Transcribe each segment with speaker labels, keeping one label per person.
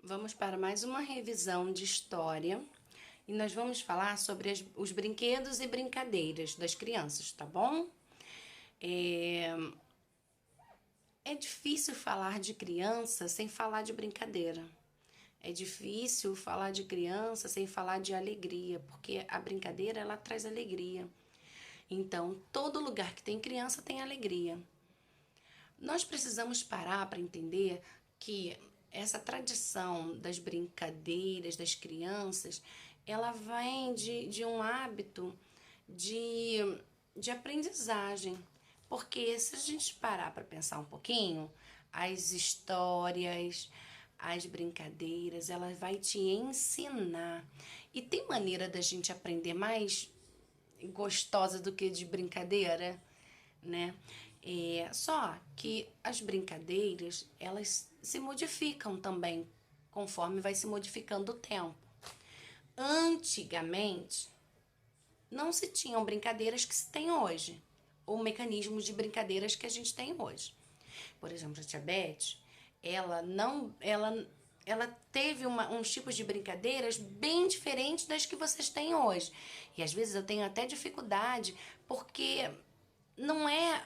Speaker 1: Vamos para mais uma revisão de história e nós vamos falar sobre os brinquedos e brincadeiras das crianças, tá bom? É difícil falar de criança sem falar de brincadeira. É difícil falar de criança sem falar de alegria, porque a brincadeira ela traz alegria. Então, todo lugar que tem criança tem alegria. Nós precisamos parar para entender que essa tradição das brincadeiras das crianças, ela vem de um hábito de aprendizagem. Porque se a gente parar para pensar um pouquinho, as histórias, as brincadeiras, ela vai te ensinar. E tem maneira da gente aprender mais gostosa do que de brincadeira, né? Só que as brincadeiras, elas se modificam também conforme vai se modificando o tempo. Antigamente, não se tinham brincadeiras que se tem hoje, ou mecanismos de brincadeiras que a gente tem hoje. Por exemplo, a tia Beth, ela teve uns tipos de brincadeiras bem diferentes das que vocês têm hoje. E às vezes eu tenho até dificuldade, porque não é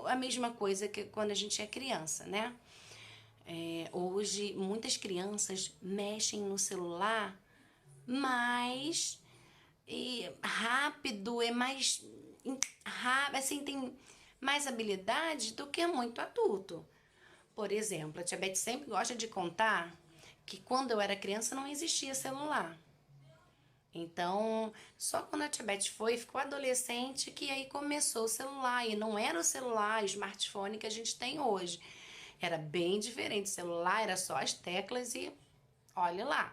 Speaker 1: a mesma coisa que quando a gente é criança, né? Hoje, muitas crianças mexem no celular mais rápido, assim, tem mais habilidade do que muito adulto. Por exemplo, a tia Beth sempre gosta de contar que quando eu era criança não existia celular. Então, só quando a tia Beth ficou adolescente, que aí começou o celular. E não era o celular, o smartphone que a gente tem hoje. Era bem diferente. O celular era só as teclas e olha lá.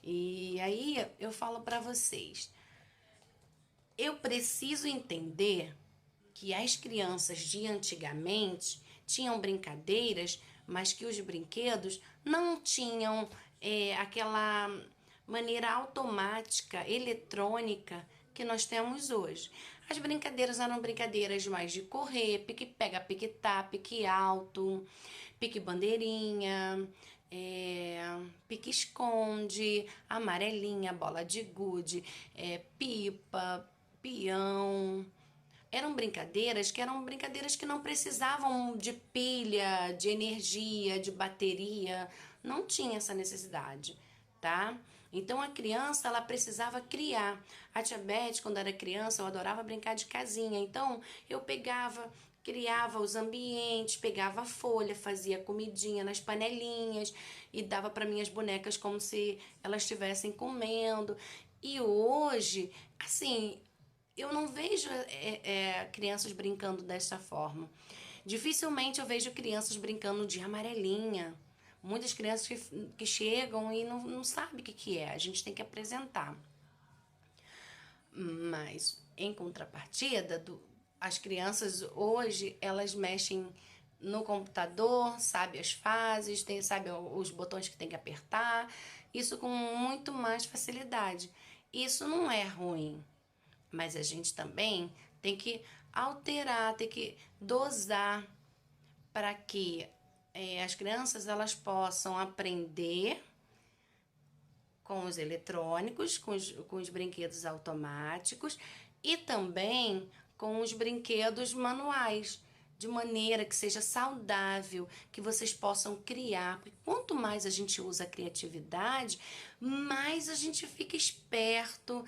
Speaker 1: E aí eu falo pra vocês, eu preciso entender que as crianças de antigamente tinham brincadeiras, mas que os brinquedos não tinham aquela maneira automática, eletrônica que nós temos hoje. As brincadeiras eram brincadeiras mais de correr, pique-pega, pique-tá, pique alto, pique-bandeirinha, pique-esconde, amarelinha, bola de gude, pipa, peão. Eram brincadeiras que não precisavam de pilha, de energia, de bateria, não tinha essa necessidade, tá? Então a criança, ela precisava criar. A tia Beth, quando era criança, eu adorava brincar de casinha. Então eu criava os ambientes, pegava a folha, fazia comidinha nas panelinhas e dava para minhas bonecas como se elas estivessem comendo. E hoje, assim, eu não vejo crianças brincando dessa forma. Dificilmente eu vejo crianças brincando de amarelinha. Muitas crianças que chegam e não sabem o que é. A gente tem que apresentar. Mas, em contrapartida, as crianças hoje, elas mexem no computador, sabe as fases, sabe os botões que tem que apertar. Isso com muito mais facilidade. Isso não é ruim. Mas a gente também tem que alterar, tem que dosar para que as crianças elas possam aprender com os eletrônicos, com os brinquedos automáticos e também com os brinquedos manuais, de maneira que seja saudável, que vocês possam criar. Porque quanto mais a gente usa a criatividade, mais a gente fica esperto,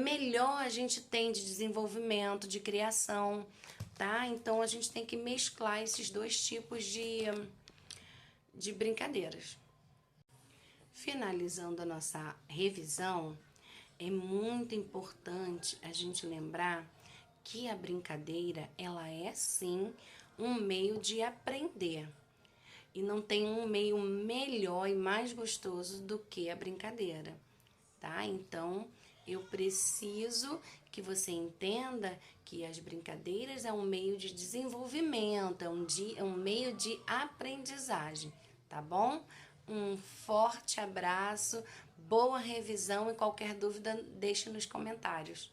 Speaker 1: melhor a gente tem de desenvolvimento, de criação, tá? Então a gente tem que mesclar esses dois tipos de brincadeiras. Finalizando a nossa revisão, é muito importante a gente lembrar que a brincadeira, ela é sim um meio de aprender. E não tem um meio melhor e mais gostoso do que a brincadeira, tá? Então, eu preciso que você entenda que as brincadeiras é um meio de desenvolvimento, é um meio de aprendizagem, tá bom? Um forte abraço, boa revisão e qualquer dúvida deixe nos comentários.